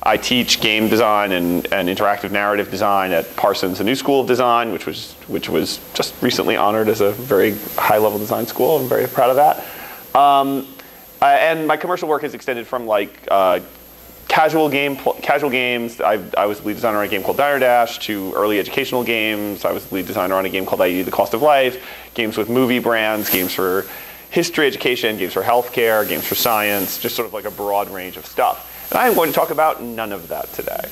I teach game design and interactive narrative design at Parsons, a new school of design, which was just recently honored as a very high-level design school. I'm very proud of that. And my commercial work has extended from like casual games. I was the lead designer on a game called Diner Dash, to early educational games. I was the lead designer on a game called IE, The Cost of Life, games with movie brands, games for history education, games for healthcare, games for science, just sort of like a broad range of stuff. And I am going to talk about none of that today.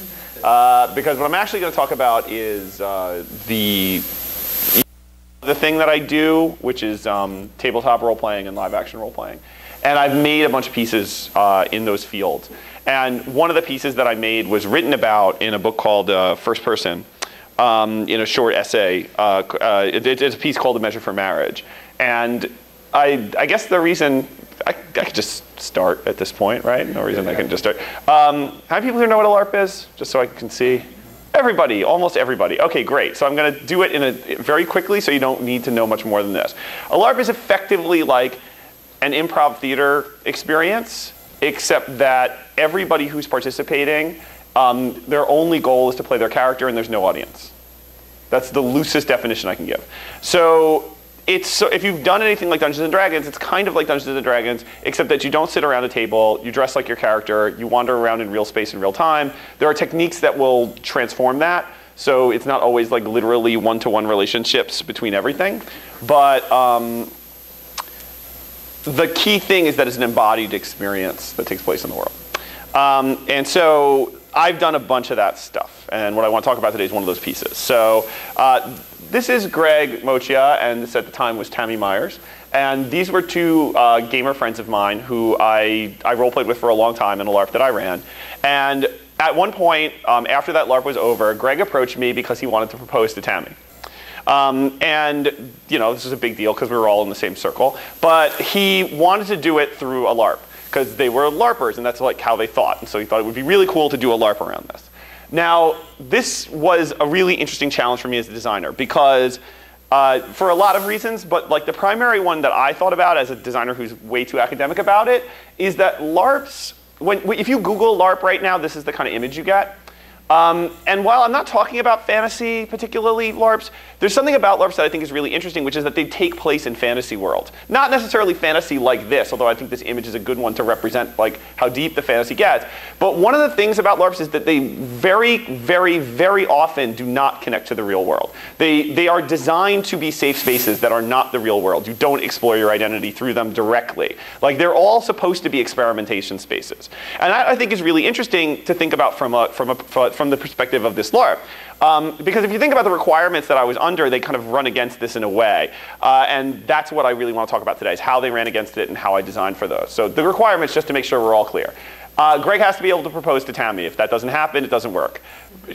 Because what I'm actually going to talk about is the thing that I do, which is tabletop role-playing and live-action role-playing. And I've made a bunch of pieces in those fields. And one of the pieces that I made was written about in a book called First Person, in a short essay. It's a piece called A Measure for Marriage. And I guess the reason, I could just start at this point, right? No reason I can just start. How many people here know what a LARP is? Just so I can see. Everybody, almost everybody. Okay, great. So I'm going to do it very quickly, so you don't need to know much more than this. A LARP is effectively like an improv theater experience, except that everybody who's participating, their only goal is to play their character and there's no audience. That's the loosest definition I can give. So if you've done anything like Dungeons & Dragons, it's kind of like Dungeons & Dragons, except that you don't sit around a table, you dress like your character, you wander around in real space in real time. There are techniques that will transform that, so it's not always like literally one-to-one relationships between everything. But the key thing is that it's an embodied experience that takes place in the world. And so I've done a bunch of that stuff, and what I want to talk about today is one of those pieces. So this is Greg Mochia, and this at the time was Tammy Myers. And these were two gamer friends of mine who I role-played with for a long time in a LARP that I ran. And at one point, after that LARP was over, Greg approached me because he wanted to propose to Tammy. And this is a big deal because we were all in the same circle. But he wanted to do it through a LARP because they were LARPers, and that's like how they thought. And so he thought it would be really cool to do a LARP around this. Now, this was a really interesting challenge for me as a designer because for a lot of reasons, but like the primary one that I thought about as a designer who's way too academic about it is that LARPs, if you Google LARP right now, this is the kind of image you get. And while I'm not talking about fantasy, particularly LARPs, there's something about LARPs that I think is really interesting, which is that they take place in fantasy world. Not necessarily fantasy like this, although I think this image is a good one to represent like how deep the fantasy gets. But one of the things about LARPs is that they very, very, very often do not connect to the real world. They are designed to be safe spaces that are not the real world. You don't explore your identity through them directly. Like they're all supposed to be experimentation spaces. And that I think is really interesting to think about from the perspective of this LARP. Because if you think about the requirements that I was under, they kind of run against this in a way. And that's what I really want to talk about today, is how they ran against it and how I designed for those. So the requirements, just to make sure we're all clear. Greg has to be able to propose to Tammy. If that doesn't happen, it doesn't work.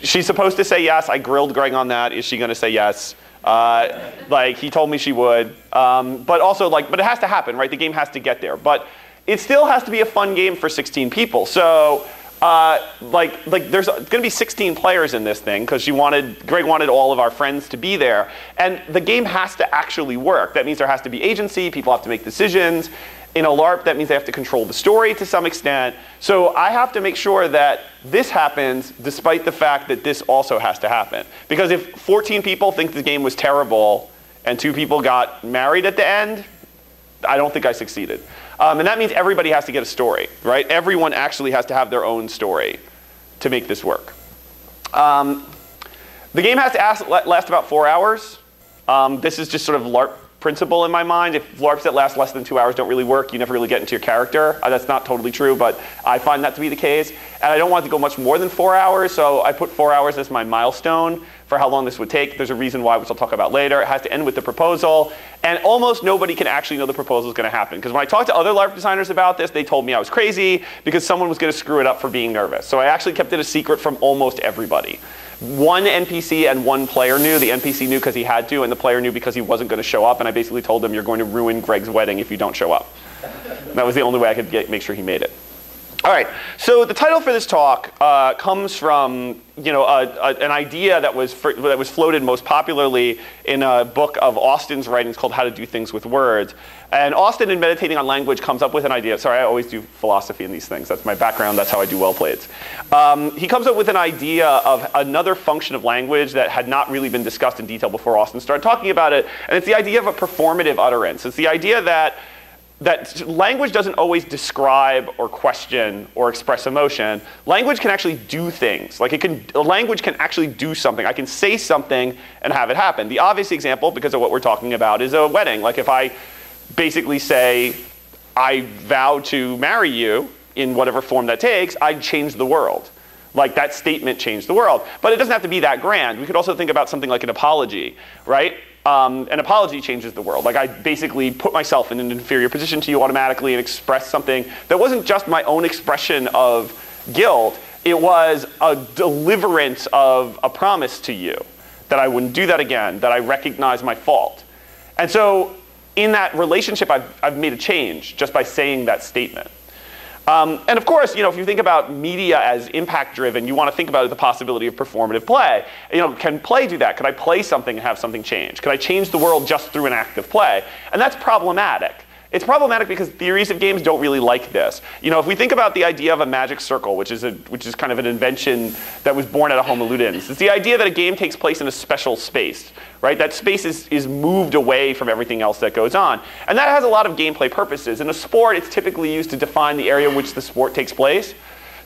She's supposed to say yes. I grilled Greg on that. Is she going to say yes? Like he told me she would. But also, but it has to happen, right? The game has to get there. But it still has to be a fun game for 16 people. So there's going to be 16 players in this thing because Greg wanted all of our friends to be there. And the game has to actually work. That means there has to be agency, people have to make decisions. In a LARP, that means they have to control the story to some extent. So I have to make sure that this happens despite the fact that this also has to happen. Because if 14 people think the game was terrible and 2 people got married at the end, I don't think I succeeded. And that means everybody has to get a story, right? Everyone actually has to have their own story to make this work. The game has to last about 4 hours. This is just sort of LARP principle in my mind. If LARPs that last less than 2 hours don't really work, you never really get into your character. That's not totally true, but I find that to be the case. And I don't want it to go much more than 4 hours, so I put 4 hours as my milestone for how long this would take. There's a reason why, which I'll talk about later. It has to end with the proposal. And almost nobody can actually know the proposal is going to happen. Because when I talked to other LARP designers about this, they told me I was crazy because someone was going to screw it up for being nervous. So I actually kept it a secret from almost everybody. One NPC and one player knew. The NPC knew because he had to, and the player knew because he wasn't going to show up. And I basically told him, you're going to ruin Greg's wedding if you don't show up. And that was the only way I could make sure he made it. All right, so the title for this talk comes from an idea that was floated most popularly in a book of Austin's writings called How to Do Things with Words. And Austin, in Meditating on Language, comes up with an idea. Sorry, I always do philosophy in these things. That's my background. That's how I do well plays. He comes up with an idea of another function of language that had not really been discussed in detail before Austin started talking about it. And it's the idea of a performative utterance. It's the idea that language doesn't always describe or question or express emotion. Language can actually do things. Like language can actually do something. I can say something and have it happen. The obvious example, because of what we're talking about, is a wedding. Like if I basically say, I vow to marry you in whatever form that takes, I'd change the world. Like that statement changed the world. But it doesn't have to be that grand. We could also think about something like an apology, right? An apology changes the world. Like I basically put myself in an inferior position to you automatically and expressed something that wasn't just my own expression of guilt. It was a deliverance of a promise to you that I wouldn't do that again, that I recognize my fault. And so in that relationship, I've made a change just by saying that statement. And of course, if you think about media as impact-driven, you want to think about the possibility of performative play. Can play do that? Could I play something and have something change? Could I change the world just through an act of play? And that's problematic. It's problematic because theories of games don't really like this. If we think about the idea of a magic circle, which is kind of an invention that was born out of Homo ludens, it's the idea that a game takes place in a special space, right? That space is moved away from everything else that goes on. And that has a lot of gameplay purposes. In a sport, it's typically used to define the area in which the sport takes place.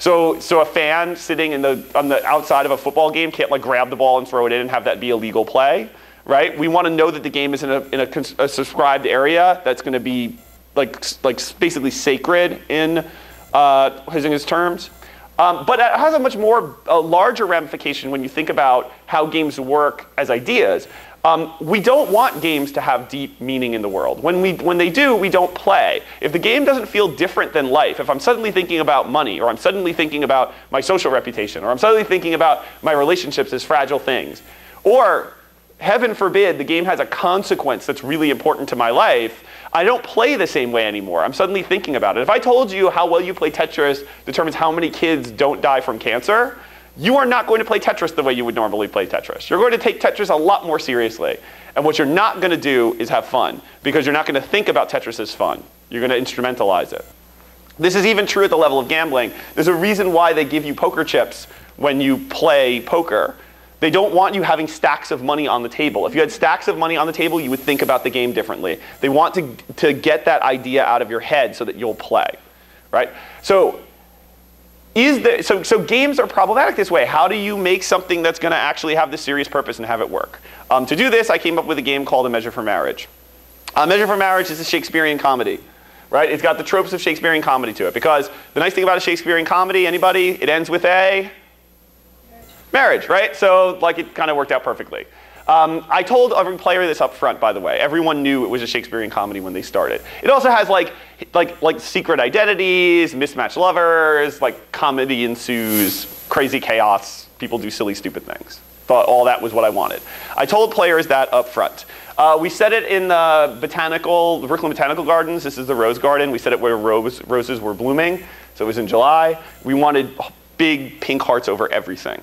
So a fan sitting on the outside of a football game can't grab the ball and throw it in and have that be illegal play. Right? We want to know that the game is in a subscribed area that's going to be basically sacred in his terms. But it has a larger ramification when you think about how games work as ideas. We don't want games to have deep meaning in the world. When they do, we don't play. If the game doesn't feel different than life, if I'm suddenly thinking about money, or I'm suddenly thinking about my social reputation, or I'm suddenly thinking about my relationships as fragile things, or heaven forbid, the game has a consequence that's really important to my life, I don't play the same way anymore. I'm suddenly thinking about it. If I told you how well you play Tetris determines how many kids don't die from cancer, you are not going to play Tetris the way you would normally play Tetris. You're going to take Tetris a lot more seriously. And what you're not going to do is have fun, because you're not going to think about Tetris as fun. You're going to instrumentalize it. This is even true at the level of gambling. There's a reason why they give you poker chips when you play poker. They don't want you having stacks of money on the table. If you had stacks of money on the table, you would think about the game differently. They want to get that idea out of your head so that you'll play, right? So games are problematic this way. How do you make something that's going to actually have this serious purpose and have it work? To do this, I came up with a game called A Measure for Marriage. A Measure for Marriage is a Shakespearean comedy, right? It's got the tropes of Shakespearean comedy to it, because the nice thing about a Shakespearean comedy, anybody, it ends with a marriage, right? So it kind of worked out perfectly. I told every player this up front, by the way. Everyone knew it was a Shakespearean comedy when they started. It also has like secret identities, mismatched lovers, comedy ensues, crazy chaos, people do silly, stupid things. Thought all that was what I wanted. I told players that up front. We set it in the Brooklyn Botanical Gardens. This is the Rose Garden. We set it where roses were blooming. So it was in July. We wanted big pink hearts over everything.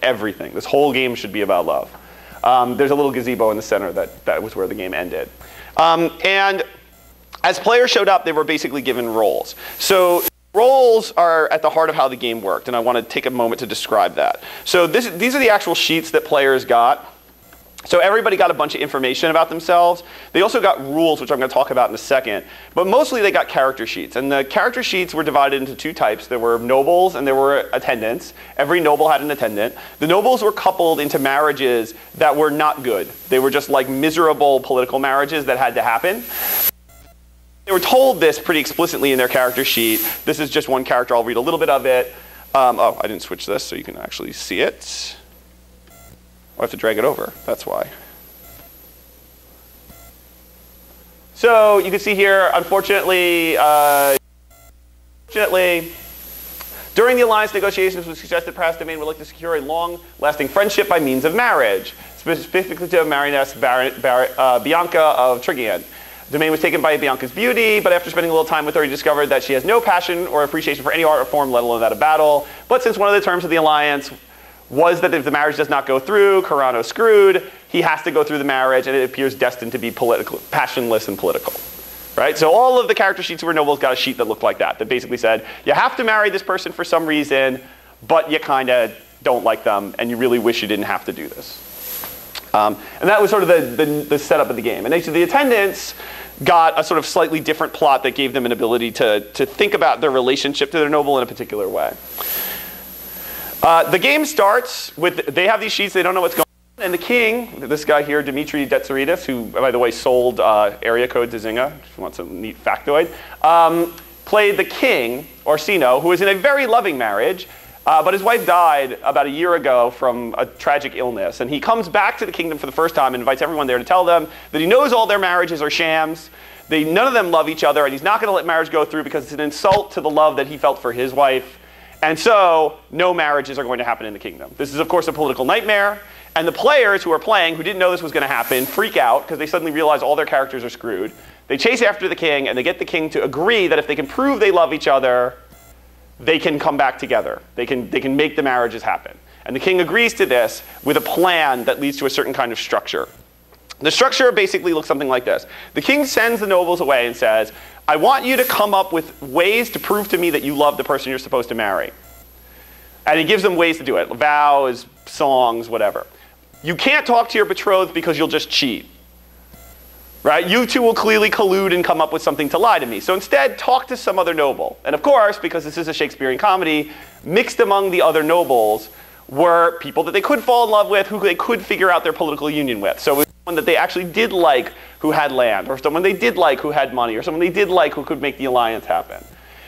Everything. This whole game should be about love. There's a little gazebo in the center that was where the game ended. And as players showed up, they were basically given roles. So roles are at the heart of how the game worked, and I want to take a moment to describe that. So these are the actual sheets that players got. So everybody got a bunch of information about themselves. They also got rules, which I'm going to talk about in a second. But mostly they got character sheets. And the character sheets were divided into two types. There were nobles and there were attendants. Every noble had an attendant. The nobles were coupled into marriages that were not good. They were just miserable political marriages that had to happen. They were told this pretty explicitly in their character sheet. This is just one character. I'll read a little bit of it. Oh, I didn't switch this so you can actually see it. I have to drag it over. That's why. So you can see here, unfortunately, during the alliance negotiations, it was suggested that perhaps the main would like to secure a long-lasting friendship by means of marriage, specifically to Mariness Bianca of Trigian. domain was taken by Bianca's beauty, but after spending a little time with her, he discovered that she has no passion or appreciation for any art or form, let alone that of battle. But since one of the terms of the alliance was that if the marriage does not go through, Carano's screwed, he has to go through the marriage, and it appears destined to be passionless and political. Right? So all of the character sheets who were nobles got a sheet that looked like that basically said, you have to marry this person for some reason, but you kind of don't like them, and you really wish you didn't have to do this. And that was sort of the setup of the game. And each of the attendants got a sort of slightly different plot that gave them an ability to think about their relationship to their noble in a particular way. The game starts with, they have these sheets, they don't know what's going on. And the king, this guy here, Dimitri Detsaridis, who, by the way, sold area code to Zynga, if you want some neat factoid, played the king, Orsino, who was in a very loving marriage, but his wife died about a year ago from a tragic illness. And he comes back to the kingdom for the first time and invites everyone there to tell them that he knows all their marriages are shams, none of them love each other, and he's not going to let marriage go through because it's an insult to the love that he felt for his wife. And so, no marriages are going to happen in the kingdom. This is, of course, a political nightmare. And the players who are playing, who didn't know this was going to happen, freak out because they suddenly realize all their characters are screwed. They chase after the king, and they get the king to agree that if they can prove they love each other, they can come back together. They can make the marriages happen. And the king agrees to this with a plan that leads to a certain kind of structure. The structure basically looks something like this. The king sends the nobles away and says, I want you to come up with ways to prove to me that you love the person you're supposed to marry. And he gives them ways to do it, vows, songs, whatever. You can't talk to your betrothed because you'll just cheat. Right? You two will clearly collude and come up with something to lie to me. So instead, talk to some other noble. And of course, because this is a Shakespearean comedy, mixed among the other nobles were people that they could fall in love with, who they could figure out their political union with. So it was someone that they actually did like who had land, or someone they did like who had money, or someone they did like who could make the alliance happen.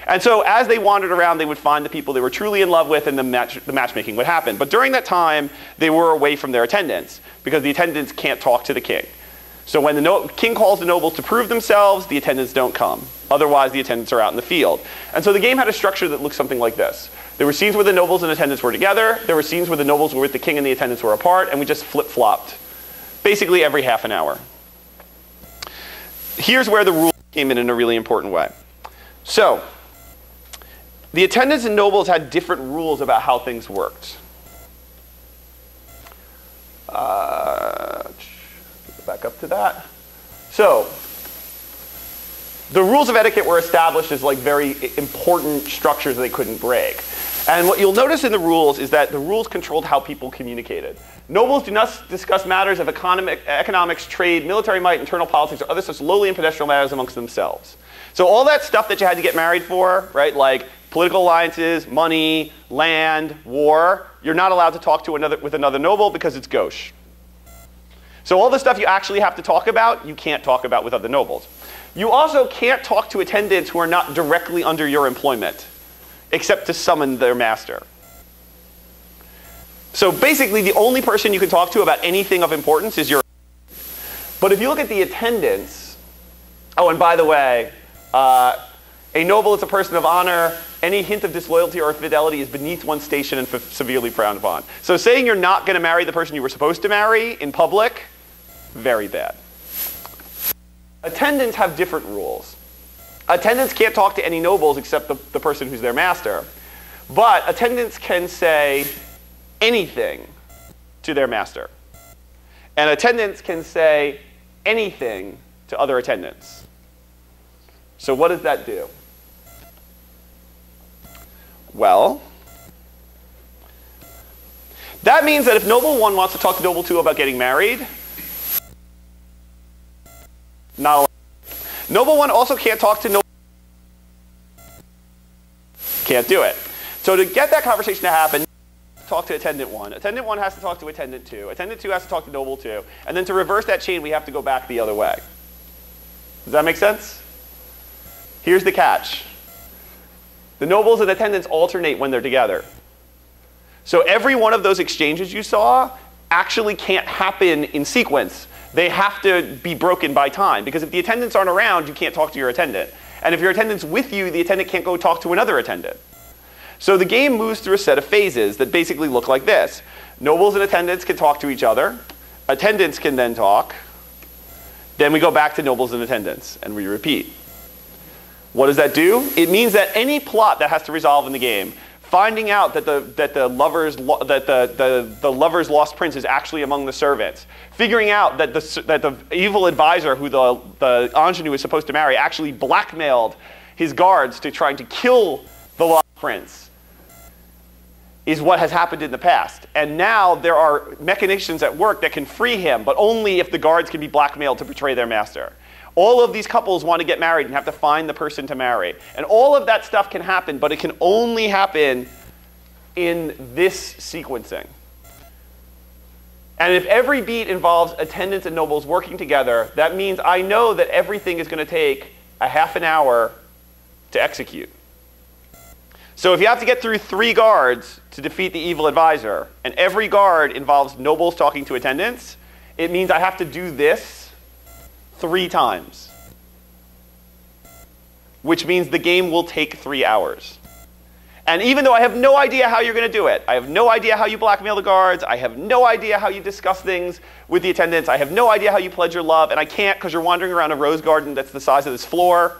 And so as they wandered around, they would find the people they were truly in love with, and the matchmaking would happen. But during that time, they were away from their attendants, because the attendants can't talk to the king. So when the king calls the nobles to prove themselves, the attendants don't come. Otherwise, the attendants are out in the field. And so the game had a structure that looked something like this. There were scenes where the nobles and attendants were together. There were scenes where the nobles were with the king and the attendants were apart, and we just flip-flopped, basically every half an hour. Here's where the rules came in a really important way. So the attendants and nobles had different rules about how things worked. Back up to that. So the rules of etiquette were established as like very important structures that they couldn't break. And what you'll notice in the rules is that the rules controlled how people communicated. Nobles do not discuss matters of economics, trade, military might, internal politics, or other such lowly and pedestrian matters amongst themselves. So all that stuff that you had to get married for, right, like political alliances, money, land, war, you're not allowed to talk to with another noble because it's gauche. So all the stuff you actually have to talk about, you can't talk about with other nobles. You also can't talk to attendants who are not directly under your employment, except to summon their master. So basically, the only person you can talk to about anything of importance is your. But if you look at the attendants, oh, and by the way, a noble is a person of honor. Any hint of disloyalty or fidelity is beneath one's station and severely frowned upon. So saying you're not going to marry the person you were supposed to marry in public, very bad. Attendants have different rules. Attendants can't talk to any nobles except the person who's their master. But attendants can say anything to their master. And attendants can say anything to other attendants. So what does that do? Well, that means that if Noble 1 wants to talk to Noble 2 about getting married, not allowed. Noble 1 also can't talk to Noble. Can't do it. So to get that conversation to happen, talk to Attendant 1. Attendant 1 has to talk to Attendant 2. Attendant 2 has to talk to Noble 2. And then to reverse that chain, we have to go back the other way. Does that make sense? Here's the catch. The nobles and attendants alternate when they're together. So every one of those exchanges you saw actually can't happen in sequence. They have to be broken by time. Because if the attendants aren't around, you can't talk to your attendant. And if your attendant's with you, the attendant can't go talk to another attendant. So the game moves through a set of phases that basically look like this. Nobles and attendants can talk to each other. Attendants can then talk. Then we go back to nobles in attendance, and we repeat. What does that do? It means that any plot that has to resolve in the game, finding out that the lover's lost prince is actually among the servants, figuring out that the evil advisor who the ingenue is supposed to marry actually blackmailed his guards to trying to kill the lost prince, is what has happened in the past. And now there are machinations at work that can free him, but only if the guards can be blackmailed to betray their master. All of these couples want to get married and have to find the person to marry. And all of that stuff can happen, but it can only happen in this sequencing. And if every beat involves attendants and nobles working together, that means I know that everything is going to take a half an hour to execute. So if you have to get through 3 guards to defeat the evil advisor, and every guard involves nobles talking to attendants, it means I have to do this 3 times. Which means the game will take 3 hours. And even though I have no idea how you're going to do it, I have no idea how you blackmail the guards, I have no idea how you discuss things with the attendants, I have no idea how you pledge your love, and I can't because you're wandering around a rose garden that's the size of this floor,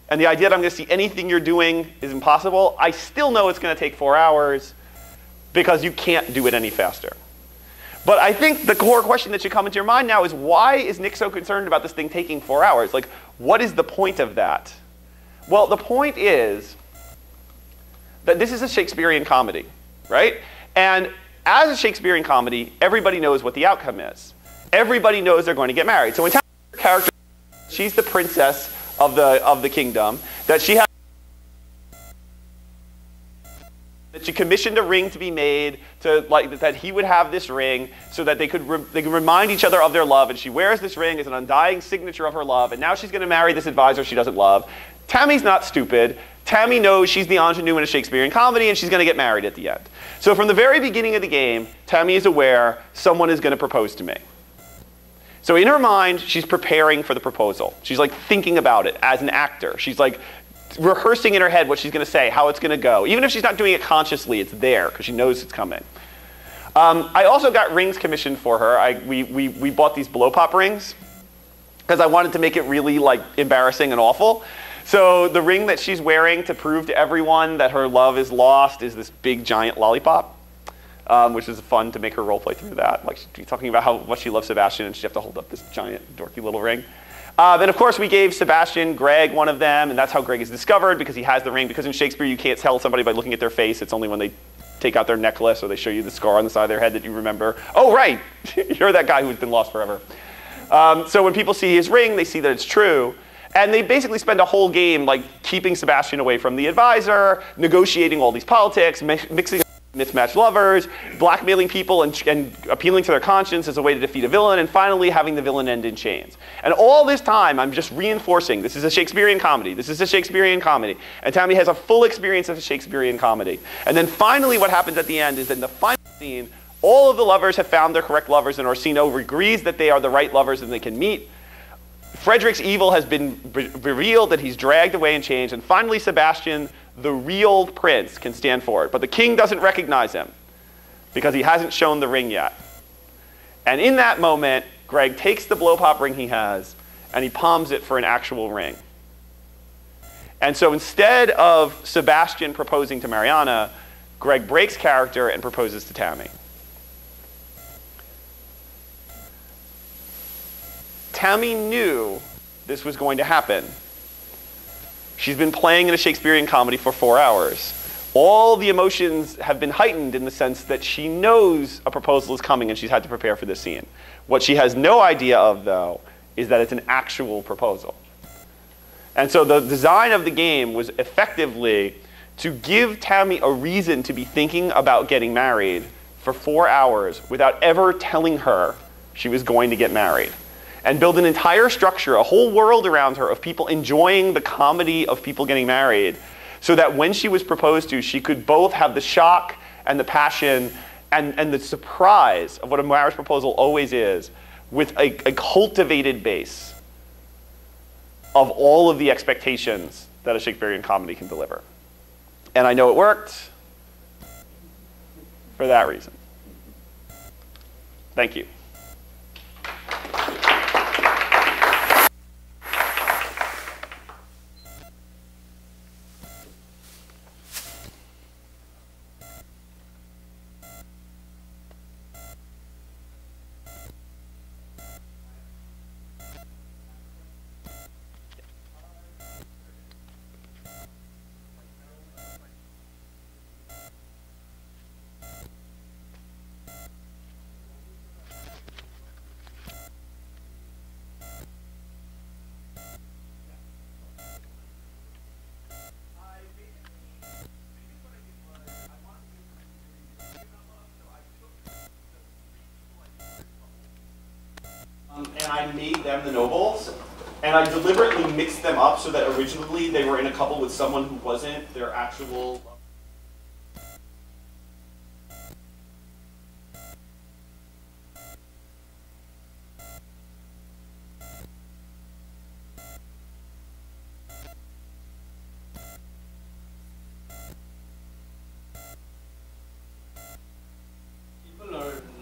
and the idea that I'm going to see anything you're doing is impossible, I still know it's going to take 4 hours because you can't do it any faster. But I think the core question that should come into your mind now is, why is Nick so concerned about this thing taking 4 hours? Like, what is the point of that? Well, the point is that this is a Shakespearean comedy, right? And as a Shakespearean comedy, everybody knows what the outcome is. Everybody knows they're going to get married. So when Tammy's character, she's the princess of the kingdom, that she has, that she commissioned a ring to be made to, like, that he would have this ring so that they could remind each other of their love, and she wears this ring as an undying signature of her love, and now she's going to marry this advisor she doesn't love. Tammy's not stupid. Tammy knows she's the ingenue in a Shakespearean comedy, and she's going to get married at the end. So from the very beginning of the game, Tammy is aware someone is going to propose to me. So in her mind, she's preparing for the proposal. She's like thinking about it as an actor. She's like rehearsing in her head what she's going to say, how it's going to go. Even if she's not doing it consciously, it's there because she knows it's coming. I also got rings commissioned for her. We bought these blow pop rings because I wanted to make it really like embarrassing and awful. So the ring that she's wearing to prove to everyone that her love is lost is this big giant lollipop. Which is fun to make her role play through that. Like she's talking about how much she loves Sebastian, and she'd have to hold up this giant, dorky little ring. And of course, we gave Sebastian Greg one of them, and that's how Greg is discovered, because he has the ring. Because in Shakespeare, you can't tell somebody by looking at their face. It's only when they take out their necklace or they show you the scar on the side of their head that you remember, oh, right, you're that guy who's been lost forever. So when people see his ring, they see that it's true. And they basically spend a whole game like keeping Sebastian away from the advisor, negotiating all these politics, mixing mismatched lovers, blackmailing people and appealing to their conscience as a way to defeat a villain, and finally having the villain end in chains. And all this time, I'm just reinforcing, this is a Shakespearean comedy. This is a Shakespearean comedy. And Tammy has a full experience of a Shakespearean comedy. And then finally what happens at the end is in the final scene, all of the lovers have found their correct lovers, and Orsino agrees that they are the right lovers and they can meet. Frederick's evil has been revealed, that he's dragged away in chains, and finally Sebastian, the real prince, can stand for it. But the king doesn't recognize him because he hasn't shown the ring yet. And in that moment, Greg takes the blow-pop ring he has and he palms it for an actual ring. And so instead of Sebastian proposing to Mariana, Greg breaks character and proposes to Tammy. Tammy knew this was going to happen. She's been playing in a Shakespearean comedy for 4 hours. All the emotions have been heightened in the sense that she knows a proposal is coming and she's had to prepare for this scene. What she has no idea of, though, is that it's an actual proposal. And so the design of the game was effectively to give Tammy a reason to be thinking about getting married for 4 hours without ever telling her she was going to get married. And build an entire structure, a whole world around her of people enjoying the comedy of people getting married, so that when she was proposed to, she could both have the shock and the passion and the surprise of what a marriage proposal always is, with a cultivated base of all of the expectations that a Shakespearean comedy can deliver. And I know it worked for that reason. Thank you. and I made them the nobles. And I deliberately mixed them up so that originally they were in a couple with someone who wasn't their actual...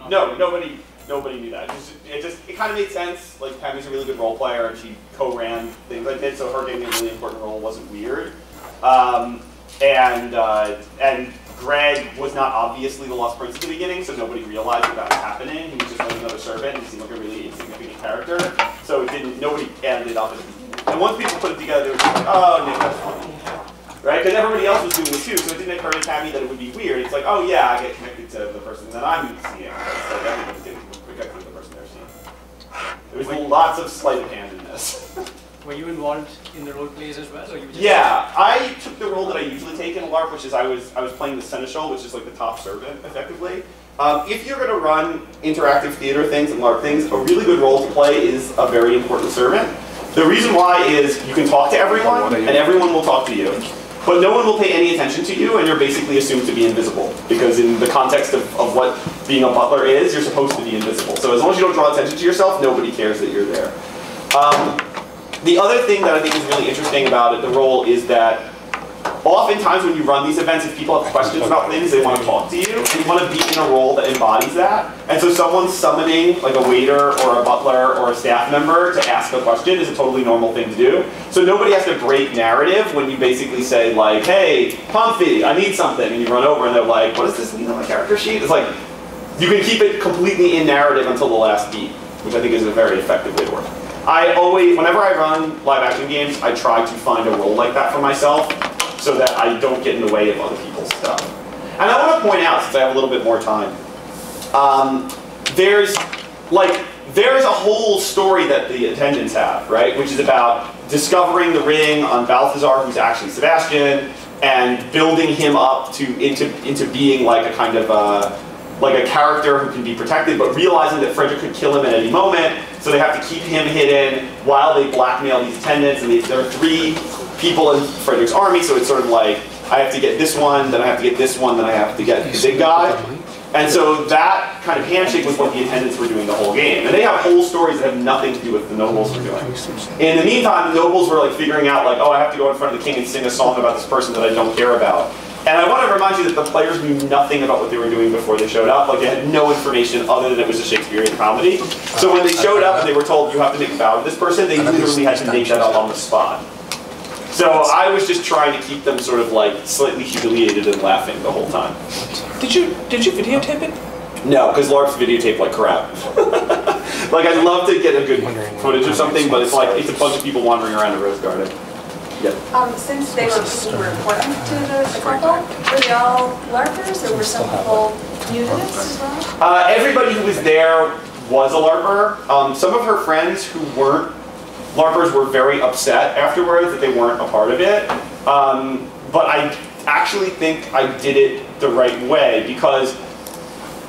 No, nobody knew that. It kind of made sense. Like, Pammy's a really good role player, and she co-ran things like this, so her getting a really important role wasn't weird. And Greg was not obviously the Lost Prince at the beginning, so nobody realized that was happening. He was just like another servant, and he seemed like a really insignificant character. So nobody ended up as... And once people put it together, they were just like, oh, Nick, that's funny. Right? Because everybody else was doing it too, so it didn't occur to Tammy that it would be weird. It's like, oh yeah, I get connected to the person that I'm seeing. It's like everybody's getting connected to the person they're seeing. There was lots of sleight of hand in this. Were you involved in the role plays as well? Or you just yeah, I took the role that I usually take in a LARP, which is I was playing the Seneschal, which is like the top servant, effectively. If you're going to run interactive theater things and LARP things, a really good role to play is a very important servant. The reason why is you can talk to everyone, and everyone will talk to you. But no one will pay any attention to you, and you're basically assumed to be invisible. Because in the context of what being a butler is, you're supposed to be invisible. So as long as you don't draw attention to yourself, nobody cares that you're there. The other thing that I think is really interesting about it, the role, is that oftentimes when you run these events, if people have questions about things, they want to talk to you, and you want to be in a role that embodies that. And so someone summoning like a waiter or a butler or a staff member to ask a question is a totally normal thing to do. So nobody has to break narrative when you basically say like, hey, Pomfy, I need something, and you run over and they're like, what does this mean on my character sheet? It's like, you can keep it completely in narrative until the last beat, which I think is a very effective way to work. I always, whenever I run live action games, I try to find a role like that for myself, so that I don't get in the way of other people's stuff. And I want to point out, since I have a little bit more time, there's a whole story that the attendants have, right? Which is about discovering the ring on Balthazar, who's actually Sebastian, and building him up into being like a kind of like a character who can be protected, but realizing that Frederick could kill him at any moment, so they have to keep him hidden while they blackmail these attendants. And there are 3 people in Frederick's army, so it's sort of like, I have to get this one, then I have to get this one, then I have to get the big guy. And so that kind of handshake was what the attendants were doing the whole game. And they have whole stories that have nothing to do with the nobles were doing. In the meantime, the nobles were like figuring out like, oh, I have to go in front of the king and sing a song about this person that I don't care about. And I want to remind you that the players knew nothing about what they were doing before they showed up. Like, they had no information other than it was a Shakespearean comedy. So when they showed up and they were told, you have to make a vow to this person, they literally had to make that up on the spot. So I was just trying to keep them sort of like slightly humiliated and laughing the whole time. Did you videotape it? No, because LARPs videotape like crap. Like, I'd love to get a good footage of something, but it's like, it's a bunch of people wandering around the Rose Garden. Yeah. Since they were people who were important to the couple, were they all LARPers, or were some people new to this as well? Everybody who was there was a LARPer. Some of her friends who weren't LARPers were very upset afterwards that they weren't a part of it. But I actually think I did it the right way, because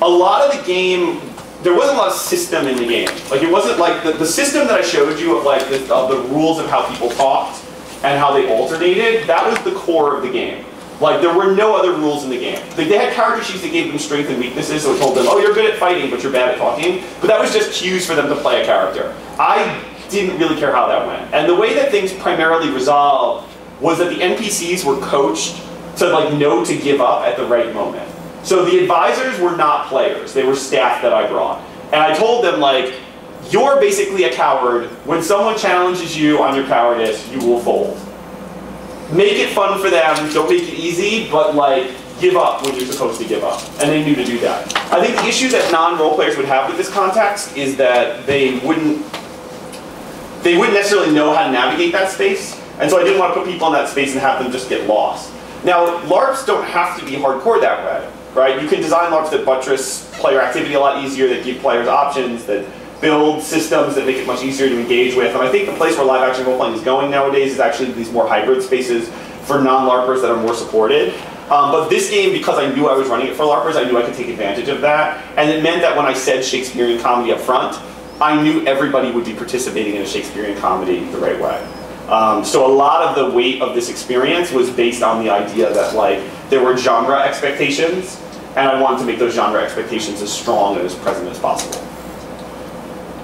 a lot of the game, there wasn't a lot of system in the game. Like, it wasn't like the system that I showed you of like the rules of how people talked and how they alternated, that was the core of the game. Like, there were no other rules in the game. Like, they had character sheets that gave them strengths and weaknesses, so it told them, oh, you're good at fighting, but you're bad at talking. But that was just cues for them to play a character. I didn't really care how that went. And the way that things primarily resolved was that the NPCs were coached to like know to give up at the right moment. So the advisors were not players, they were staff that I brought. And I told them, like, you're basically a coward. When someone challenges you on your cowardice, you will fold. Make it fun for them, don't make it easy, but like, give up when you're supposed to give up. And they knew to do that. I think the issue that non-role players would have with this context is that they wouldn't necessarily know how to navigate that space. And so I didn't want to put people in that space and have them just get lost. Now, LARPs don't have to be hardcore that way, right? You can design LARPs that buttress player activity a lot easier, that give players options, that build systems that make it much easier to engage with. And I think the place where live action role playing is going nowadays is actually these more hybrid spaces for non-LARPers that are more supported. But this game, because I knew I was running it for LARPers, I knew I could take advantage of that. And it meant that when I said Shakespearean comedy up front, I knew everybody would be participating in a Shakespearean comedy the right way. So a lot of the weight of this experience was based on the idea that like there were genre expectations, and I wanted to make those genre expectations as strong and as present as possible.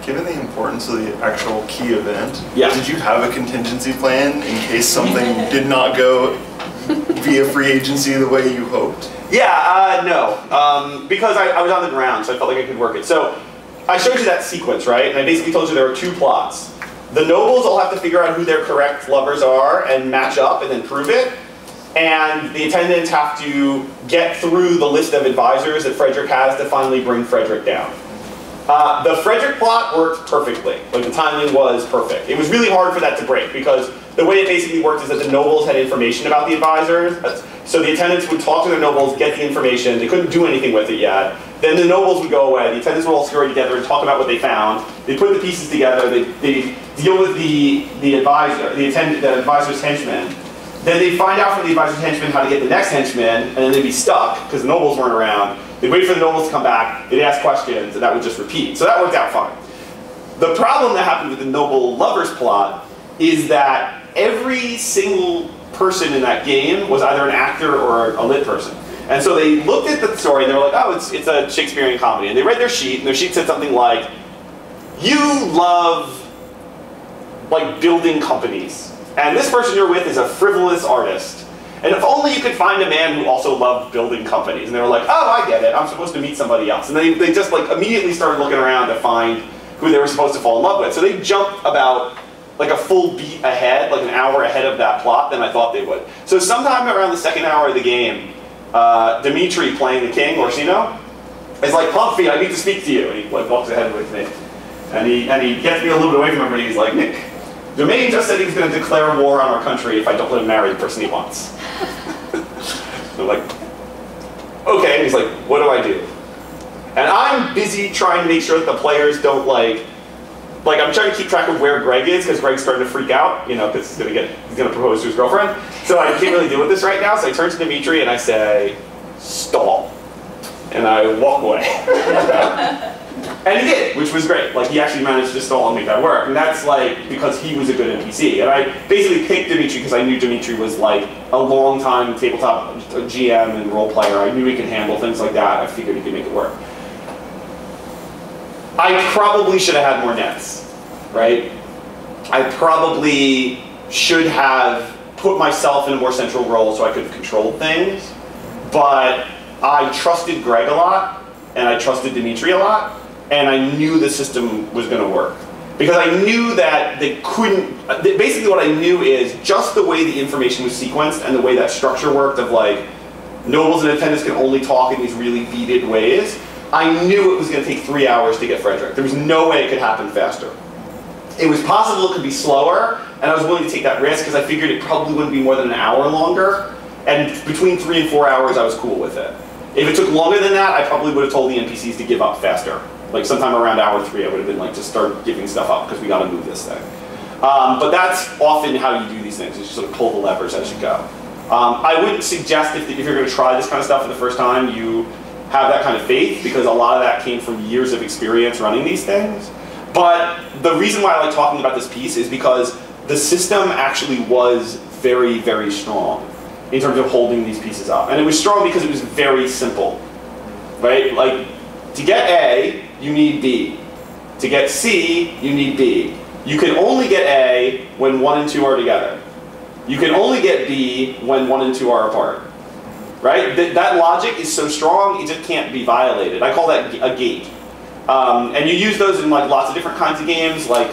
Given the importance of the actual key event, did you have a contingency plan in case something did not go via free agency the way you hoped? No, because I was on the ground, so I felt like I could work it. So I showed you that sequence, right? And I basically told you there were 2 plots. The nobles all have to figure out who their correct lovers are and match up and then prove it. And the attendants have to get through the list of advisors that Frederick has to finally bring Frederick down. The Frederick plot worked perfectly. Like the timing was perfect. It was really hard for that to break because the way it basically worked is that the nobles had information about the advisors. So the attendants would talk to the nobles, get the information. They couldn't do anything with it yet. Then the nobles would go away. The attendants would all scurry together and talk about what they found. They put the pieces together. They deal with the advisor, the advisor's henchman. Then they'd find out from the advisor's henchman how to get the next henchman, and then they'd be stuck because the nobles weren't around. They'd wait for the nobles to come back. They'd ask questions, and that would just repeat. So that worked out fine. The problem that happened with the noble lovers plot is that every single person in that game was either an actor or a lit person. And so they looked at the story and they were like, oh, it's a Shakespearean comedy. And they read their sheet, and their sheet said something like, you love like building companies. And this person you're with is a frivolous artist. And if only you could find a man who also loved building companies. And they were like, oh, I get it. I'm supposed to meet somebody else. And they just like immediately started looking around to find who they were supposed to fall in love with. So they jumped about like a full beat ahead, like an hour ahead of that plot than I thought they would. So sometime around the 2nd hour of the game, Dimitri, playing the king, Orsino, is like, Pumphy, I need to speak to you. And he like walks ahead with me. And he gets me a little bit away from him, and he's like, Nick, Jermaine just said he's going to declare war on our country if I don't let him marry the person he wants. So like, okay, and he's like, what do I do? And I'm busy trying to make sure that the players don't like I'm trying to keep track of where Greg is, because Greg's starting to freak out, you know, because he's gonna propose to his girlfriend. So I can't really deal with this right now, so I turn to Dimitri and I say, stall. And I walk away. And he did, which was great. Like, he actually managed to stall and make that work. And that's like, because he was a good NPC. And I basically picked Dimitri because I knew Dimitri was like a long-time tabletop GM and role player. I knew he could handle things like that. I figured he could make it work. I probably should have had more nets, right? I probably should have put myself in a more central role so I could have controlled things. But I trusted Greg a lot, and I trusted Dimitri a lot, and I knew the system was going to work. Because I knew that they couldn't, basically what I knew is just the way the information was sequenced and the way that structure worked of like, nobles and attendants can only talk in these really beaded ways, I knew it was going to take 3 hours to get Frederick. There was no way it could happen faster. It was possible it could be slower, and I was willing to take that risk because I figured it probably wouldn't be more than an hour longer, and between 3 and 4 hours I was cool with it. If it took longer than that, I probably would have told the NPCs to give up faster. Like sometime around hour 3, I would have been like, just start giving stuff up because we got to move this thing. But that's often how you do these things, is you sort of pull the levers as you go. I wouldn't suggest if you're going to try this kind of stuff for the first time, you have that kind of faith, because a lot of that came from years of experience running these things. But the reason why I like talking about this piece is because the system actually was very, very strong in terms of holding these pieces up. And it was strong because it was very simple, right? Like, to get A, you need B. To get C, you need B. You can only get A when 1 and 2 are together. You can only get B when 1 and 2 are apart. Right? That logic is so strong, it just can't be violated. I call that a gate. And you use those in like lots of different kinds of games, like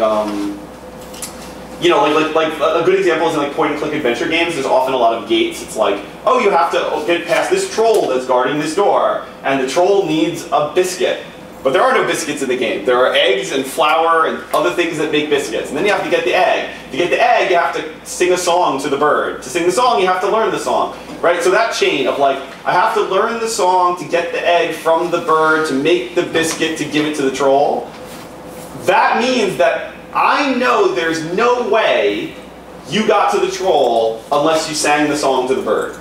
you know, like a good example is in like point-and-click adventure games. There's often a lot of gates. It's like, oh, you have to get past this troll that's guarding this door, and the troll needs a biscuit. But there are no biscuits in the game. There are eggs and flour and other things that make biscuits. And then you have to get the egg. To get the egg, you have to sing a song to the bird. To sing the song, you have to learn the song. Right? So that chain of like, I have to learn the song to get the egg from the bird, to make the biscuit, to give it to the troll. That means that I know there's no way you got to the troll unless you sang the song to the bird.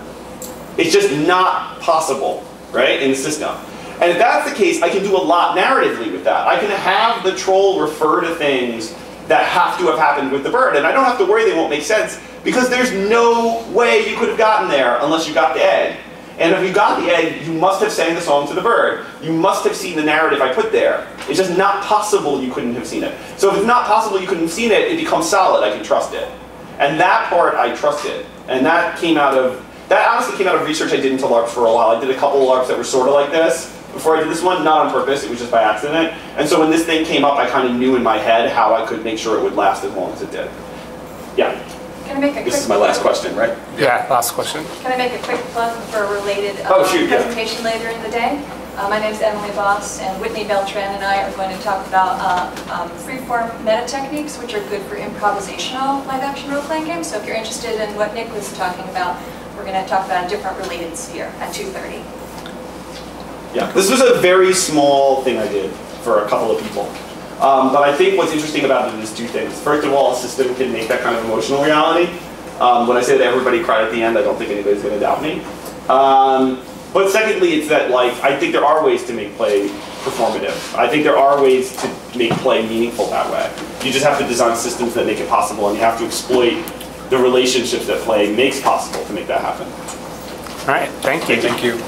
It's just not possible, right, in the system. And if that's the case, I can do a lot narratively with that. I can have the troll refer to things that have to have happened with the bird, and I don't have to worry they won't make sense, because there's no way you could have gotten there unless you got the egg. And if you got the egg, you must have sang the song to the bird. You must have seen the narrative I put there. It's just not possible you couldn't have seen it. So if it's not possible you couldn't have seen it, it becomes solid. I can trust it. And that part I trusted. And that honestly came out of research I did into LARPs for a while. I did a couple of LARPs that were sort of like this before I did this one, not on purpose, it was just by accident. And so when this thing came up, I kind of knew in my head how I could make sure it would last as long as it did. Yeah. Can I make a quick... This is my last question, right? Yeah, last question. Can I make a quick plug for a related presentation later in the day? My name is Emily Boss, and Whitney Beltran and I are going to talk about freeform meta techniques, which are good for improvisational live-action role-playing games. So if you're interested in what Nick was talking about, we're going to talk about a different related sphere at 2:30. Yeah, this was a very small thing I did for a couple of people. But I think what's interesting about it is two things. First of all, a system can make that kind of emotional reality. When I say that everybody cried at the end, I don't think anybody's going to doubt me. But secondly, it's that I think there are ways to make play performative. I think there are ways to make play meaningful that way. You just have to design systems that make it possible, and you have to exploit the relationships that play makes possible to make that happen. All right, thank you. Thank you.